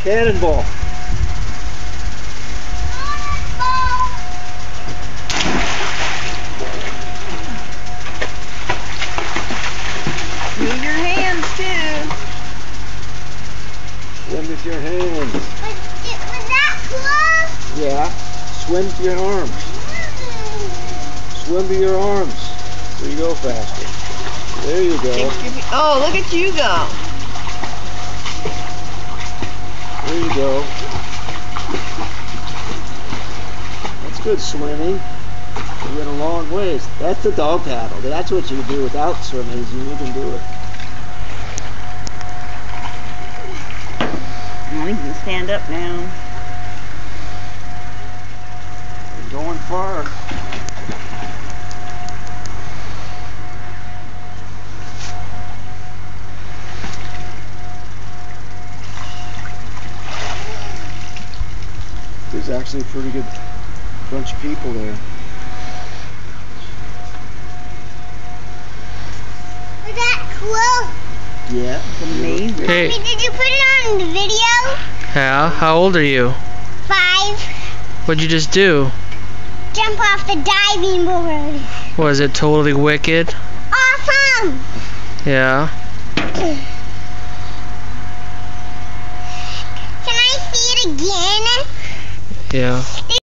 Cannonball. Move your hands too. Swim with your hands. Was that close? Yeah. Swim with your arms. Swim with your arms. So you go faster. There you go. Oh, look at you go. There you go. That's good swimming. You went a long ways. That's the dog paddle. That's what you do without swimming. You can do it. Well, you can stand up now. You're going far. There's actually a pretty good bunch of people there. Was that close? Yeah. Amazing. Hey. Mommy, did you put it on the video? Yeah, how old are you? 5. What'd you just do? Jump off the diving board. Was it totally wicked? Awesome! Yeah. Can I see it again? Yeah.